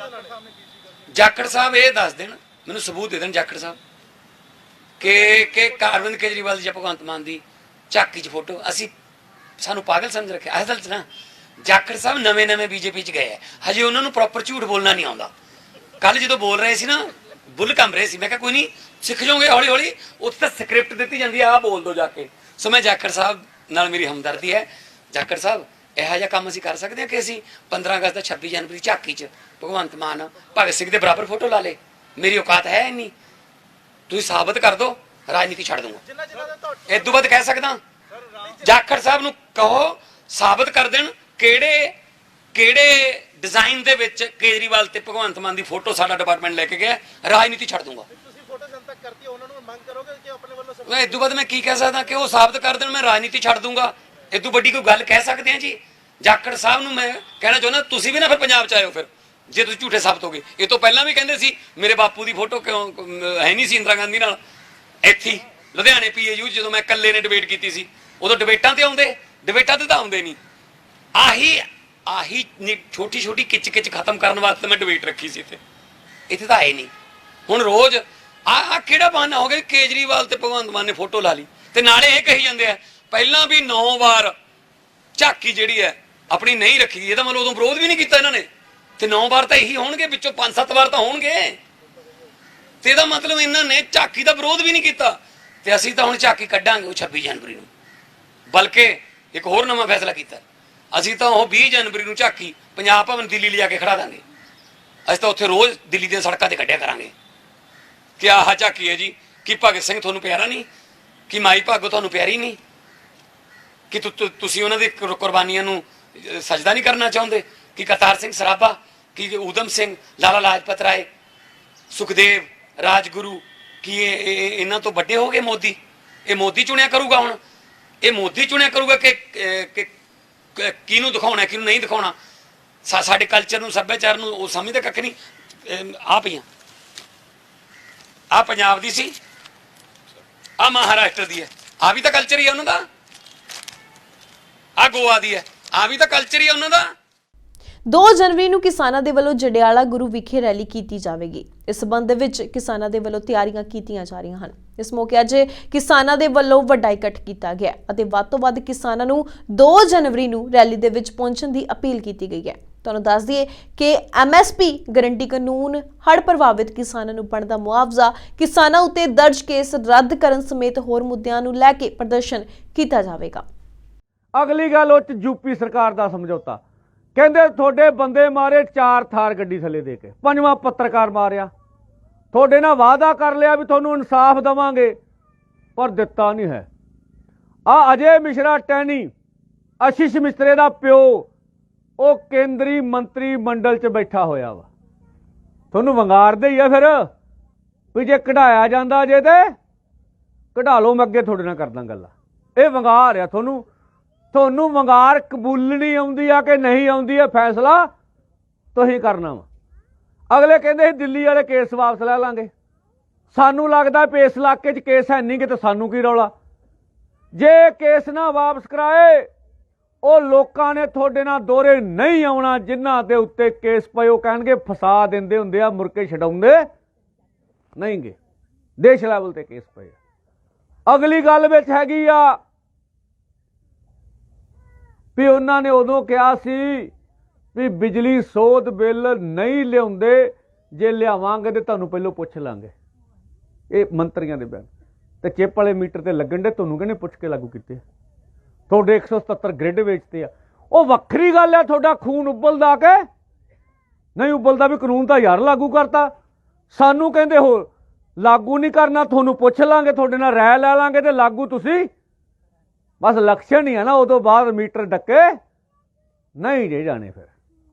ਜਾਖੜ ਸਾਹਿਬ ਇਹ ਦੱਸ ਦੇਣ, ਮੈਨੂੰ ਸਬੂਤ ਦੇ ਦੇਣ ਜਾਖੜ ਸਾਹਿਬ ਕਿ ਅਰਵਿੰਦ ਕੇਜਰੀਵਾਲ ਜਾਂ ਭਗਵੰਤ ਮਾਨ ਦੀ ਝਾਕੀ 'ਚ ਫੋਟੋ, ਅਸੀਂ ਸਾਨੂੰ ਪਾਗਲ ਸਮਝ ਰੱਖਿਆ। ਅਸਲ 'ਚ ਨਾ ਜਾਖੜ ਸਾਹਿਬ ਨਵੇਂ ਬੀਜੇਪੀ 'ਚ ਗਏ ਹੈ, ਹਜੇ ਉਹਨਾਂ ਨੂੰ ਪ੍ਰੋਪਰ ਝੂਠ ਬੋਲਣਾ ਨਹੀਂ ਆਉਂਦਾ। ਕੱਲ ਜਦੋਂ ਬੋਲ ਰਹੇ ਸੀ ਨਾ, ਬੁੱਲ ਕੰਬ ਰਹੇ ਸੀ। ਮੈਂ ਕਿਹਾ ਕੋਈ ਨਹੀਂ, ਸਿੱਖ ਜਾਓਗੇ ਹੌਲੀ-ਹੌਲੀ, ਉੱਥੇ ਤਾਂ ਸਕ੍ਰਿਪਟ ਦਿੱਤੀ ਜਾਂਦੀ ਆ, ਆਹ ਬੋਲ ਦੋ ਜਾ ਕੇ। ਸੋ ਮੈਂ ਜਾਖੜ ਸਾਹਿਬ ਨਾਲ ਮੇਰੀ ਹਮਦਰਦੀ ਹੈ। ਜਾਖੜ ਸਾਹਿਬ, ਇਹੋ ਜਿਹਾ ਕੰਮ ਅਸੀਂ ਕਰ ਸਕਦੇ ਹਾਂ ਕਿ ਅਸੀਂ 15 ਅਗਸਤ ਦਾ 26 ਜਨਵਰੀ ਝਾਕੀ 'ਚ ਭਗਵੰਤ ਮਾਨ ਭਗਤ ਸਿੰਘ ਦੇ ਬਰਾਬਰ ਫੋਟੋ ਲਾ ਲੇ? ਮੇਰੀ ਔਕਾਤ ਹੈ ਇੰਨੀ? ਤੁਸੀਂ ਸਾਬਤ ਕਰ ਦਿਓ, ਰਾਜਨੀਤੀ ਛੱਡ ਦੂੰਗਾ। ਇਸ ਤੋਂ ਬਾਅਦ ਕਹਿ ਸਕਦਾ? ਜਾਖੜ ਸਾਹਿਬ ਨੂੰ ਕਹੋ ਸਾਬਤ ਕਰ ਦੇਣ ਕਿਹੜੇ ਡਿਜ਼ਾਈਨ ਦੇ ਵਿੱਚ ਕੇਜਰੀਵਾਲ ਤੇ ਭਗਵੰਤ ਮਾਨ ਦੀ ਫੋਟੋ ਸਾਡਾ ਡਿਪਾਰਟਮੈਂਟ ਲੈ ਕੇ ਗਿਆ, ਰਾਜਨੀਤੀ ਛੱਡ ਦੂੰਗਾ। ਇਸ ਤੋਂ ਬਾਅਦ ਮੈਂ ਕੀ ਕਹਿ ਸਕਦਾ ਕਿ ਉਹ ਸਾਬਤ ਕਰ ਦੇਣ, ਮੈਂ ਰਾਜਨੀਤੀ ਛੱਡ ਦੂੰਗਾ। ਇਹ ਤੋਂ ਵੱਡੀ ਕੋਈ ਗੱਲ ਕਹਿ ਸਕਦੇ ਆ ਜੀ? ਜਾਖੜ ਸਾਹਿਬ ਨੂੰ ਮੈਂ ਕਹਿਣਾ ਚਾਹੁੰਦਾ, ਤੁਸੀਂ ਵੀ ਨਾ ਫਿਰ ਪੰਜਾਬ 'ਚ ਆਇਓ ਫਿਰ, ਜੇ ਤੁਸੀਂ ਝੂਠੇ ਸਾਬਤ ਹੋ ਗਏ। ਇਹ ਤੋਂ ਪਹਿਲਾਂ ਵੀ ਕਹਿੰਦੇ ਸੀ ਮੇਰੇ ਬਾਪੂ ਦੀ ਫੋਟੋ ਕਿਉਂ ਹੈ ਨਹੀਂ ਸੀ ਇੰਦਰਾ ਗਾਂਧੀ ਨਾਲ। ਇੱਥੇ ਲੁਧਿਆਣੇ PAU ਜਦੋਂ ਮੈਂ ਇਕੱਲੇ ਨੇ ਡਿਬੇਟ ਕੀਤੀ ਸੀ, ਉਦੋਂ ਡਿਬੇਟਾਂ ਤੇ ਆਉਂਦੇ, ਡਿਬੇਟਾਂ ਤੇ ਤਾਂ ਆਉਂਦੇ ਨਹੀਂ। ਆਹੀ ਛੋਟੀ ਕਿਚ ਖਤਮ ਕਰਨ ਵਾਸਤੇ ਮੈਂ ਡਿਬੇਟ ਰੱਖੀ ਸੀ ਇੱਥੇ ਤਾਂ ਆਏ ਨਹੀਂ। ਹੁਣ ਰੋਜ਼ ਆ ਕਿਹੜਾ ਬਹਾਨਾ ਹੋ ਗਿਆ? ਕੇਜਰੀਵਾਲ ਤੇ ਭਗਵੰਤ ਮਾਨ ਨੇ ਫੋਟੋ ਲਾ ਲਈ ਤੇ ਨਾਲੇ ਇਹ ਕਹੀ ਜਾਂਦੇ ਆ ਪਹਿਲਾਂ ਵੀ 9 ਵਾਰ ਝਾਕੀ ਜਿਹੜੀ ਹੈ ਆਪਣੀ ਨਹੀਂ ਰੱਖੀ। ਇਹਦਾ ਮਤਲਬ ਉਦੋਂ ਵਿਰੋਧ ਵੀ ਨਹੀਂ ਕੀਤਾ ਇਹਨਾਂ ਨੇ, ਤੇ 9 ਵਾਰ ਤਾਂ ਇਹੀ ਹੋਣਗੇ, ਵਿੱਚੋਂ 5-7 ਵਾਰ ਤਾਂ ਹੋਣਗੇ। ਤੇ ਇਹਦਾ ਮਤਲਬ ਇਹਨਾਂ ਨੇ ਝਾਕੀ ਦਾ ਵਿਰੋਧ ਵੀ ਨਹੀਂ ਕੀਤਾ। ਤੇ ਅਸੀਂ ਤਾਂ ਹੁਣ ਝਾਕੀ ਕੱਢਾਂਗੇ ਉਹ 26 ਜਨਵਰੀ ਨੂੰ। ਬਲਕਿ ਇੱਕ ਹੋਰ ਨਵਾਂ ਫੈਸਲਾ ਕੀਤਾ, ਅਸੀਂ ਤਾਂ ਉਹ 20 ਜਨਵਰੀ ਨੂੰ ਝਾਕੀ ਪੰਜਾਬ ਭਵਨ ਦਿੱਲੀ ਲਿਜਾ ਕੇ ਖੜਾ ਦਾਂਗੇ। ਅਸੀਂ ਤਾਂ ਉੱਥੇ ਰੋਜ਼ ਦਿੱਲੀ ਦੀਆਂ ਸੜਕਾਂ ਤੇ ਕੱਢਿਆ ਕਰਾਂਗੇ ਕਿ ਆਹ ਝਾਕੀ ਹੈ ਜੀ। ਕਿ ਭਗਤ ਸਿੰਘ ਤੁਹਾਨੂੰ ਪਿਆਰਾ ਨਹੀਂ? ਕਿ ਮਾਈ ਭਾਗੋ ਤੁਹਾਨੂੰ ਪਿਆਰੀ ਨਹੀਂ? ਕਿ ਤੁਸੀਂ ਉਹਨਾਂ ਦੀ ਕੁਰਬਾਨੀਆਂ ਨੂੰ ਸਜਦਾ ਨਹੀਂ ਕਰਨਾ ਚਾਹੁੰਦੇ? ਕਿ ਕਰਤਾਰ ਸਿੰਘ ਸਰਾਭਾ, ਕਿ ਊਧਮ ਸਿੰਘ, ਲਾਲਾ ਲਾਜਪਤ ਰਾਏ, ਸੁਖਦੇਵ, ਰਾਜਗੁਰੂ, ਕਿ ਇਹਨਾਂ ਤੋਂ ਵੱਡੇ ਹੋ ਗਏ ਮੋਦੀ? ਇਹ ਮੋਦੀ ਚੁਣਿਆ ਕਰੂਗਾ ਹੁਣ? ਇਹ ਮੋਦੀ ਚੁਣਿਆ ਕਰੂਗਾ ਕਿ ਕਿਹਨੂੰ ਦਿਖਾਉਣਾ ਕਿਹਨੂੰ ਨਹੀਂ ਦਿਖਾਉਣਾ? ਸਾਡੇ ਕਲਚਰ ਨੂੰ, ਸੱਭਿਆਚਾਰ ਨੂੰ ਉਹ ਸਮਝਦਾ ਕੱਖ ਨਹੀਂ। ਆ ਪਈਆਂ, ਆ ਪੰਜਾਬ ਦੀ ਸੀ, ਆ ਮਹਾਰਾਸ਼ਟਰ ਦੀ ਹੈ, ਆ ਵੀ ਤਾਂ ਕਲਚਰ ਹੀ ਹੈ ਉਹਨਾਂ ਦਾ। ਆ ਗੋਆ ਦੀ ਹੈ, ਆ ਵੀ ਤਾਂ ਕਲਚਰ ਹੀ ਹੈ ਉਹਨਾਂ ਦਾ। 2 ਜਨਵਰੀ ਨੂੰ ਕਿਸਾਨਾਂ ਦੇ ਵੱਲੋਂ ਜੰਡਿਆਲਾ ਗੁਰੂ ਵਿਖੇ ਰੈਲੀ ਕੀਤੀ ਜਾਵੇਗੀ। ਇਸ ਸਬੰਧ ਵਿੱਚ ਕਿਸਾਨਾਂ ਦੇ ਵੱਲੋਂ ਤਿਆਰੀਆਂ ਕੀਤੀਆਂ ਜਾ ਰਹੀਆਂ ਹਨ। ਇਸ ਮੌਕੇ ਅੱਜ ਕਿਸਾਨਾਂ ਦੇ ਵੱਲੋਂ ਵੱਡਾ ਇਕੱਠ ਕੀਤਾ ਗਿਆ ਅਤੇ ਵੱਧ ਤੋਂ ਵੱਧ ਕਿਸਾਨਾਂ ਨੂੰ 2 ਜਨਵਰੀ ਨੂੰ ਰੈਲੀ ਦੇ ਵਿੱਚ ਪਹੁੰਚਣ ਦੀ ਅਪੀਲ ਕੀਤੀ ਗਈ ਹੈ। ਤੁਹਾਨੂੰ ਦੱਸ ਦਈਏ ਕਿ MSP ਗਰੰਟੀ ਕਾਨੂੰਨ, ਹੜ੍ਹ ਪ੍ਰਭਾਵਿਤ ਕਿਸਾਨਾਂ ਨੂੰ ਬਣਦਾ ਮੁਆਵਜ਼ਾ, ਕਿਸਾਨਾਂ ਉੱਤੇ ਦਰਜ ਕੇਸ ਰੱਦ ਕਰਨ ਸਮੇਤ ਹੋਰ ਮੁੱਦਿਆਂ ਨੂੰ ਲੈ ਕੇ ਪ੍ਰਦਰਸ਼ਨ ਕੀਤਾ ਜਾਵੇਗਾ। ਅਗਲੀ ਗੱਲ ਉਹ 'ਚ ਯੂਪੀ ਸਰਕਾਰ ਦਾ ਸਮਝੌਤਾ, ਕਹਿੰਦੇ ਤੁਹਾਡੇ ਬੰਦੇ ਮਾਰੇ 4 ਥਾਰ ਗੱਡੀ ਥੱਲੇ ਦੇ ਕੇ, 5ਵਾਂ ਪੱਤਰਕਾਰ ਮਾਰਿਆ, ਤੁਹਾਡੇ ਨਾਲ ਵਾਅਦਾ ਕਰ ਲਿਆ ਵੀ ਤੁਹਾਨੂੰ ਇਨਸਾਫ ਦੇਵਾਂਗੇ, ਪਰ ਦਿੱਤਾ ਨਹੀਂ ਹੈ। ਅਜੇ ਮਿਸ਼ਰਾ ਟੈਣੀ, ਆਸ਼ੀਸ਼ ਮਿਸਤਰੇ ਦਾ ਪਿਓ, ਉਹ ਕੇਂਦਰੀ ਮੰਤਰੀ ਮੰਡਲ 'ਚ ਬੈਠਾ ਹੋਇਆ ਵਾ, ਤੁਹਾਨੂੰ ਵੰਗਾਰਦੇ ਹੀ ਆ ਫਿਰ ਵੀ ਜੇ ਕਢਾਇਆ ਜਾਂਦਾ ਜੇ ਤੇ ਕਢਾ ਲਓ, ਮੈਂ ਅੱਗੇ ਤੁਹਾਡੇ ਨਾਲ ਕਰਦਾ ਗੱਲਾਂ। ਇਹ ਵੰਗਾਰ ਆ, ਤੁਹਾਨੂੰ ਵੰਗਾਰ ਕਬੂਲਣੀ ਆਉਂਦੀ ਆ ਕਿ ਨਹੀਂ ਆਉਂਦੀ ਹੈ, ਫੈਸਲਾ ਤੁਸੀਂ ਕਰਨਾ ਵਾ। ਅਗਲੇ ਕਹਿੰਦੇ ਸੀ ਦਿੱਲੀ ਵਾਲੇ ਕੇਸ ਵਾਪਸ ਲੈ ਲਾਂਗੇ, ਸਾਨੂੰ ਲੱਗਦਾ ਵੀ ਇਸ ਇਲਾਕੇ 'ਚ ਕੇਸ ਹੈ ਨਹੀਂ ਕਿ, ਤੇ ਸਾਨੂੰ ਕੀ ਰੌਲਾ। ਜੇ ਕੇਸ ਨਾ ਵਾਪਸ ਕਰਾਏ, ਉਹ ਲੋਕਾਂ ਨੇ ਤੁਹਾਡੇ ਨਾਲ ਦੋਹਰੇ ਨਹੀਂ ਆਉਣਾ, ਜਿਨ੍ਹਾਂ ਦੇ ਉੱਤੇ ਕੇਸ ਪਏ ਉਹ ਕਹਿਣਗੇ ਫਸਾ ਦਿੰਦੇ ਹੁੰਦੇ ਆ, ਮੁੜ ਕੇ ਛਡਾਉਂਦੇ ਨਹੀਂਗੇ, ਦੇਸ਼ ਲੈਵਲ ਤੇ ਕੇਸ ਪਏ। ਅਗਲੀ ਗੱਲ ਵਿੱਚ ਹੈਗੀ ਆ ਵੀ ਉਹਨਾਂ ਨੇ ਉਦੋਂ ਕਿਹਾ ਸੀ ਵੀ ਬਿਜਲੀ ਸੋਧ ਬਿੱਲ ਨਹੀਂ ਲਿਆਉਂਦੇ, ਜੇ ਲਿਆਵਾਂਗੇ ਤੇ ਤੁਹਾਨੂੰ ਪਹਿਲਾਂ ਪੁੱਛ ਲਾਂਗੇ। ਇਹ ਮੰਤਰੀਆਂ ਦੇ ਬਿਆਨ। ਤੇ ਚਿੱਪ ਵਾਲੇ ਮੀਟਰ ਤੇ ਲੱਗਣ ਦੇ, ਤੁਹਾਨੂੰ ਕਿਹਨੇ ਪੁੱਛ ਕੇ ਲਾਗੂ ਕੀਤੇ? ਤੁਹਾਡੇ 177 ਗ੍ਰਿਡ ਵੇਚਦੇ ਆ, ਉਹ ਵੱਖਰੀ ਗੱਲ ਹੈ। ਤੁਹਾਡਾ ਖੂਨ ਉਬਲਦਾ ਕਿ ਨਹੀਂ ਉਬਲਦਾ ਵੀ ਕਾਨੂੰਨ ਤਾਂ ਯਾਰ ਲਾਗੂ ਕਰਤਾ, ਸਾਨੂੰ ਕਹਿੰਦੇ ਹੋ ਲਾਗੂ ਨਹੀਂ ਕਰਨਾ, ਤੁਹਾਨੂੰ ਪੁੱਛ ਲਾਂਗੇ, ਤੁਹਾਡੇ ਨਾਲ ਰਾਏ ਲੈ ਲਾਂਗੇ ਤੇ ਲਾਗੂ ਤੁਸੀਂ। ਬਸ ਲਕਸ਼ਣ ਹੀ ਹੈ ਨਾ, ਉਦੋਂ ਬਾਅਦ ਮੀਟਰ ਡੱਕੇ ਨਹੀਂ ਜੇ ਜਾਣੇ, ਫਿਰ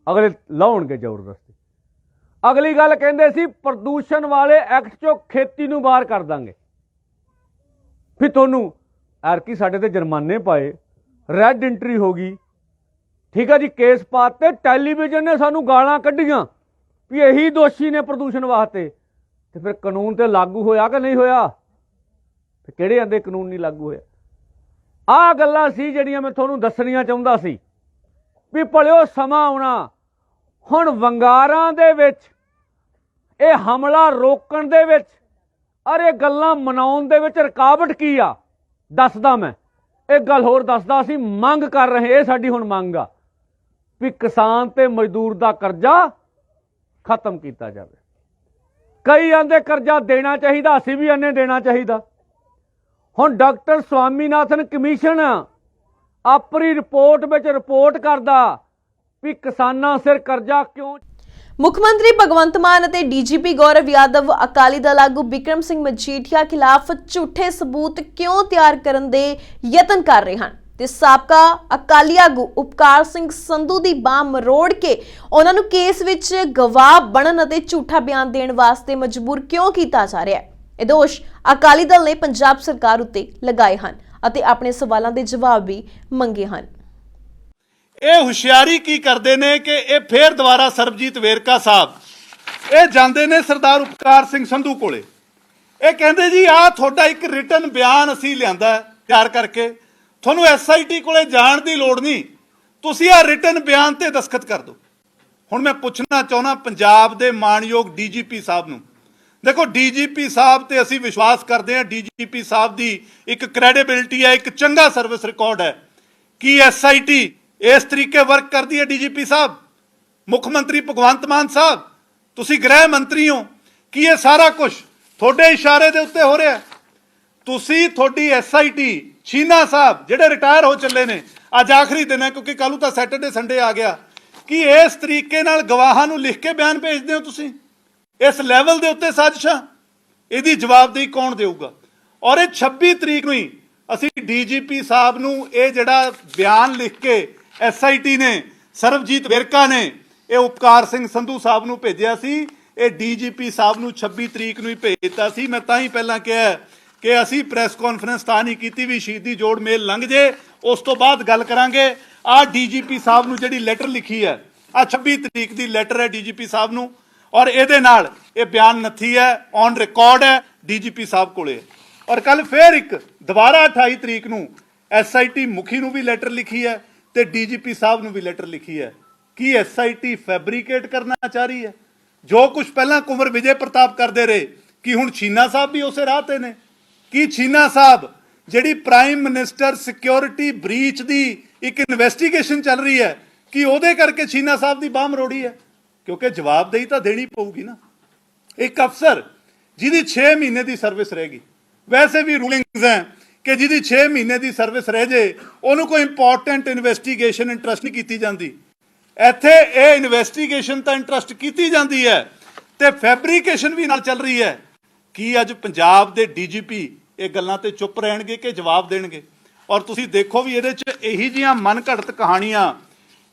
ਅਗਲੇ ਲਾਉਣਗੇ ਜ਼ਬਰਦਸਤੀ। ਅਗਲੀ ਗੱਲ ਕਹਿੰਦੇ ਸੀ ਪ੍ਰਦੂਸ਼ਣ ਵਾਲੇ ਐਕਟ 'ਚੋਂ ਖੇਤੀ ਨੂੰ ਬਾਹਰ ਕਰ ਦਾਂਗੇ, ਫਿਰ ਤੁਹਾਨੂੰ ਐਰਕੀ ਸਾਡੇ ਤੇ ਜੁਰਮਾਨੇ ਪਾਏ, ਰੈੱਡ ਐਂਟਰੀ ਹੋ ਗਈ, ਠੀਕ ਹੈ ਜੀ, ਕੇਸ ਪਾਤੇ, ਟੈਲੀਵਿਜ਼ਨ ਨੇ ਸਾਨੂੰ ਗਾਲਾਂ ਕੱਢੀਆਂ ਵੀ ਇਹੀ ਦੋਸ਼ੀ ਨੇ ਪ੍ਰਦੂਸ਼ਣ ਵਾਸਤੇ। ਤੇ ਫਿਰ ਕਾਨੂੰਨ ਤੇ ਲਾਗੂ ਹੋਇਆ ਕਿ ਨਹੀਂ ਹੋਇਆ? ਤੇ ਕਿਹੜੇ ਆਂਦੇ ਕਾਨੂੰਨ ਨਹੀਂ ਲਾਗੂ ਹੋਇਆ? ਆਹ ਗੱਲਾਂ ਸੀ ਜਿਹੜੀਆਂ ਮੈਂ ਤੁਹਾਨੂੰ ਦੱਸਣੀਆਂ ਚਾਹੁੰਦਾ ਸੀ ਵੀ ਭਲਿਓ ਸਮਾਂ ਆਉਣਾ ਹੁਣ ਵੰਗਾਰਾਂ ਦੇ ਵਿੱਚ, ਇਹ ਹਮਲਾ ਰੋਕਣ ਦੇ ਵਿੱਚ, ਅਰੇ ਗੱਲਾਂ ਮਨਾਉਣ ਦੇ ਵਿੱਚ ਰੁਕਾਵਟ ਕੀ ਆ ਦੱਸਦਾ। ਮੈਂ ਇੱਕ ਗੱਲ ਹੋਰ ਦੱਸਦਾ, ਅਸੀਂ ਮੰਗ ਕਰ ਰਹੇ, ਇਹ ਸਾਡੀ ਹੁਣ ਮੰਗ ਆ ਵੀ ਕਿਸਾਨ ਤੇ ਮਜ਼ਦੂਰ ਦਾ ਕਰਜ਼ਾ ਖਤਮ ਕੀਤਾ ਜਾਵੇ। ਕਈ ਆਂਦੇ ਕਰਜ਼ਾ ਦੇਣਾ ਚਾਹੀਦਾ, ਅਸੀਂ ਵੀ ਆਨੇ ਦੇਣਾ ਚਾਹੀਦਾ। ਹੁਣ ਡਾਕਟਰ ਸਵਾਮੀਨਾਥਨ ਕਮਿਸ਼ਨ ਆਪਣੀ ਰਿਪੋਰਟ ਵਿੱਚ ਰਿਪੋਰਟ ਕਰਦਾ ਵੀ ਕਿਸਾਨਾਂ ਸਿਰ ਕਰਜ਼ਾ ਕਿਉਂ। ਮੁੱਖ ਮੰਤਰੀ ਭਗਵੰਤ ਮਾਨ ਅਤੇ ਡੀਜੀਪੀ ਗੌਰਵ ਯਾਦਵ ਅਕਾਲੀ ਦਲ ਆਗੂ ਬਿਕਰਮ ਸਿੰਘ ਮਜੀਠੀਆ ਖਿਲਾਫ ਝੂਠੇ ਸਬੂਤ ਕਿਉਂ ਤਿਆਰ ਕਰਨ ਦੇ ਯਤਨ ਕਰ ਰਹੇ ਹਨ ਤੇ ਸਾਬਕਾ ਅਕਾਲੀ ਆਗੂ ਉਪਕਾਰ ਸਿੰਘ ਸੰਧੂ ਦੀ ਬਾਂਹ ਮਰੋੜ ਕੇ ਉਹਨਾਂ ਨੂੰ ਕੇਸ ਵਿੱਚ ਗਵਾਹ ਬਣਨ ਅਤੇ ਝੂਠਾ ਬਿਆਨ ਦੇਣ ਵਾਸਤੇ ਮਜਬੂਰ ਕਿਉਂ ਕੀਤਾ ਜਾ ਰਿਹਾ ਹੈ। ਇਹ ਦੋਸ਼ ਅਕਾਲੀ ਦਲ ਨੇ ਪੰਜਾਬ ਸਰਕਾਰ ਉੱਤੇ ਲਗਾਏ ਹਨ ਅਤੇ ਆਪਣੇ ਸਵਾਲਾਂ ਦੇ ਜਵਾਬ ਵੀ ਮੰਗੇ ਹਨ। ਇਹ ਹੁਸ਼ਿਆਰੀ ਕੀ ਕਰਦੇ ਨੇ ਕਿ ਇਹ ਫੇਰ ਦੁਬਾਰਾ ਸਰਬਜੀਤ ਵੇਰਕਾ ਸਾਹਿਬ ਇਹ ਜਾਂਦੇ ਨੇ ਸਰਦਾਰ ਉਪਕਾਰ ਸਿੰਘ ਸੰਧੂ ਕੋਲੇ, ਇਹ ਕਹਿੰਦੇ ਜੀ ਆਹ ਤੁਹਾਡਾ ਇੱਕ ਰਿਟਨ ਬਿਆਨ ਅਸੀਂ ਲਿਆਂਦਾ ਤਿਆਰ ਕਰਕੇ, ਤੁਹਾਨੂੰ SIT ਕੋਲੇ ਜਾਣ ਦੀ ਲੋੜ ਨਹੀਂ, ਤੁਸੀਂ ਆਹ ਰਿਟਨ ਬਿਆਨ ਤੇ ਦਸਖਤ ਕਰ ਦਿਓ। ਹੁਣ ਮੈਂ ਪੁੱਛਣਾ ਚਾਹੁੰਦਾ ਪੰਜਾਬ ਦੇ ਮਾਣਯੋਗ DGP ਸਾਹਿਬ ਨੂੰ, ਦੇਖੋ DGP ਸਾਹਿਬ ਤੇ ਅਸੀਂ ਵਿਸ਼ਵਾਸ ਕਰਦੇ ਹਾਂ, DGP ਸਾਹਿਬ ਦੀ ਇੱਕ ਕ੍ਰੈਡੀਬਿਲਿਟੀ ਹੈ, ਇੱਕ ਚੰਗਾ ਸਰਵਿਸ ਰਿਕਾਰਡ ਹੈ। ਕੀ SIT ਇਸ ਤਰੀਕੇ ਵਰਕ ਕਰਦੀ ਹੈ? DGP ਸਾਹਿਬ, ਮੁੱਖ ਮੰਤਰੀ ਭਗਵੰਤ ਮਾਨ ਸਾਹਿਬ, ਤੁਸੀਂ ਗ੍ਰਹਿ ਮੰਤਰੀ ਹੋ, ਕੀ ਇਹ ਸਾਰਾ ਕੁਝ ਤੁਹਾਡੇ ਇਸ਼ਾਰੇ ਦੇ ਉੱਤੇ ਹੋ ਰਿਹਾ? ਤੁਸੀਂ ਤੁਹਾਡੀ SIT ਛੀਨਾ ਸਾਹਿਬ ਜਿਹੜੇ ਰਿਟਾਇਰ ਹੋ ਚੱਲੇ ਨੇ, ਅੱਜ ਆਖਰੀ ਦਿਨ ਹੈ ਕਿਉਂਕਿ ਕੱਲ੍ਹ ਨੂੰ ਤਾਂ ਸੈਟਰਡੇ ਸੰਡੇ ਆ ਗਿਆ, ਕੀ ਇਸ ਤਰੀਕੇ ਨਾਲ ਗਵਾਹਾਂ ਨੂੰ ਲਿਖ ਕੇ ਬਿਆਨ ਭੇਜਦੇ ਹੋ ਤੁਸੀਂ? ਇਸ ਲੈਵਲ ਦੇ ਉੱਤੇ ਸਾਜ਼ਿਸ਼ਾਂ, ਇਹਦੀ ਜਵਾਬਦੇਹੀ ਕੌਣ ਦੇਊਗਾ? ਔਰ ਇਹ 26 ਤਰੀਕ ਨੂੰ ਹੀ ਅਸੀਂ DGP ਸਾਹਿਬ ਨੂੰ ਇਹ ਜਿਹੜਾ ਬਿਆਨ ਲਿਖ ਕੇ SIT ਨੇ, ਸਰਬਜੀਤ ਵੇਰਕਾ ਨੇ, ਇਹ ਉਪਕਾਰ ਸਿੰਘ ਸੰਧੂ ਸਾਹਿਬ ਨੂੰ ਭੇਜਿਆ ਸੀ, ਇਹ DGP ਸਾਹਿਬ ਨੂੰ 26 ਤਰੀਕ ਨੂੰ ਹੀ ਭੇਜ ਦਿੱਤਾ ਸੀ। ਮੈਂ ਤਾਂ ਹੀ ਪਹਿਲਾਂ ਕਿਹਾ ਕਿ ਅਸੀਂ ਪ੍ਰੈਸ ਕਾਨਫਰੰਸ ਤਾਂ ਨਹੀਂ ਕੀਤੀ ਵੀ ਸ਼ਹੀਦੀ ਜੋੜ ਮੇਲ ਲੰਘ ਜੇ, ਉਸ ਤੋਂ ਬਾਅਦ ਗੱਲ ਕਰਾਂਗੇ। ਆਹ DGP ਸਾਹਿਬ ਨੂੰ ਜਿਹੜੀ ਲੈਟਰ ਲਿਖੀ ਹੈ, ਆਹ 26 ਤਰੀਕ ਦੀ ਲੈਟਰ ਹੈ DGP ਸਾਹਿਬ ਨੂੰ, ਔਰ ਇਹਦੇ ਨਾਲ ਇਹ ਬਿਆਨ ਨੱਥੀ ਹੈ, ਔਨ ਰਿਕਾਰਡ ਹੈ, DGP ਸਾਹਿਬ ਕੋਲੇ। ਔਰ ਕੱਲ ਫੇਰ ਇੱਕ ਦੁਬਾਰਾ 28 ਤਰੀਕ ਨੂੰ SIT ਮੁਖੀ ਨੂੰ ਵੀ ਲੈਟਰ ਲਿਖੀ ਹੈ ਤੇ DGP ਸਾਹਿਬ ਨੂੰ ਵੀ ਲੈਟਰ ਲਿਖੀ ਹੈ। ਕੀ SIT ਫੈਬਰੀਕੇਟ ਕਰਨਾ ਚਾਹ ਰਹੀ ਹੈ? ਜੋ ਕੁਝ ਪਹਿਲਾਂ ਕੁੰਵਰ ਵਿਜੇ ਪ੍ਰਤਾਪ ਕਰਦੇ ਰਹੇ, ਕੀ ਹੁਣ ਛੀਨਾ ਸਾਹਿਬ ਵੀ ਉਸੇ ਰਾਹ ਤੇ ਨੇ? ਕੀ ਛੀਨਾ ਸਾਹਿਬ ਜਿਹੜੀ ਪ੍ਰਾਈਮ ਮਿਨਿਸਟਰ ਸਿਕਿਉਰਿਟੀ ਬ੍ਰੀਚ ਦੀ ਇੱਕ ਇਨਵੈਸਟੀਗੇਸ਼ਨ ਚੱਲ ਰਹੀ ਹੈ, ਕਿ ਉਹਦੇ ਕਰਕੇ ਛੀਨਾ ਸਾਹਿਬ ਦੀ ਬਾਹ ਮਰੋੜੀ ਹੈ? ਕਿਉਂਕਿ ਜਵਾਬਦੇਹੀ ਤਾਂ ਦੇਣੀ ਪਊਗੀ ਨਾ। ਇੱਕ ਅਫਸਰ ਜਿਹਦੀ 6 ਮਹੀਨੇ ਦੀ ਸਰਵਿਸ ਰਹੇਗੀ, ਵੈਸੇ ਵੀ ਰੂਲਿੰਗਸ ਹੈ ਕਿ ਜਿਹਦੀ 6 ਮਹੀਨੇ ਦੀ ਸਰਵਿਸ ਰਹਿ ਜੇ ਉਹਨੂੰ ਕੋਈ ਇੰਪੋਰਟੈਂਟ ਇਨਵੈਸਟੀਗੇਸ਼ਨ ਇੰਟਰਸਟ ਨਹੀਂ ਕੀਤੀ ਜਾਂਦੀ। ਇੱਥੇ ਇਹ ਇਨਵੈਸਟੀਗੇਸ਼ਨ ਤਾਂ ਇੰਟਰਸਟ ਕੀਤੀ ਜਾਂਦੀ ਹੈ ਤੇ ਫੈਬਰੀਕੇਸ਼ਨ ਵੀ ਨਾਲ ਚੱਲ ਰਹੀ ਹੈ। ਕੀ ਅੱਜ ਪੰਜਾਬ ਦੇ ਡੀਜੀਪੀ ਇਹ ਗੱਲਾਂ ਤੇ ਚੁੱਪ ਰਹਿਣਗੇ ਕਿ ਜਵਾਬ ਦੇਣਗੇ? ਔਰ ਤੁਸੀਂ ਦੇਖੋ ਵੀ ਇਹਦੇ 'ਚ ਇਹੀ ਜਿਹੀਆਂ ਮਨ ਘੜਤ ਕਹਾਣੀਆਂ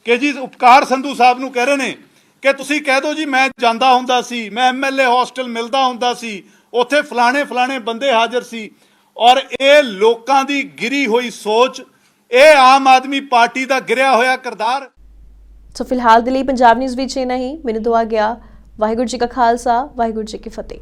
ਕਿ ਜੀ ਉਪਕਾਰ ਸੰਧੂ ਸਾਹਿਬ ਨੂੰ ਕਹਿ ਰਹੇ ਨੇ ਕਿ ਤੁਸੀਂ ਕਹਿ ਦਿਓ ਜੀ ਮੈਂ ਜਾਂਦਾ ਹੁੰਦਾ ਸੀ, ਮੈਂ ਐਮਐਲਏ ਹੌਸਟਲ ਮਿਲਦਾ ਹੁੰਦਾ ਸੀ, ਉੱਥੇ ਫਲਾਣੇ ਬੰਦੇ ਹਾਜ਼ਰ ਸੀ। ਔਰ ਇਹ ਲੋਕਾਂ ਦੀ ਗਿਰੀ ਹੋਈ ਸੋਚ, ਇਹ ਆਮ ਆਦਮੀ ਪਾਰਟੀ ਦਾ ਗਿਰਿਆ ਹੋਇਆ ਕਿਰਦਾਰ। ਸੋ ਫਿਲਹਾਲ ਦੇ ਲਈ ਪੰਜਾਬ ਨਿਊਜ਼ ਵਿੱਚ ਇੰਨਾ ਹੀ। ਮੈਨੂੰ ਦੁਆ ਗਿਆ। ਵਾਹਿਗੁਰੂ ਜੀ ਕਾ ਖਾਲਸਾ, ਵਾਹਿਗੁਰੂ ਜੀ ਕੀ ਫਤਿਹ।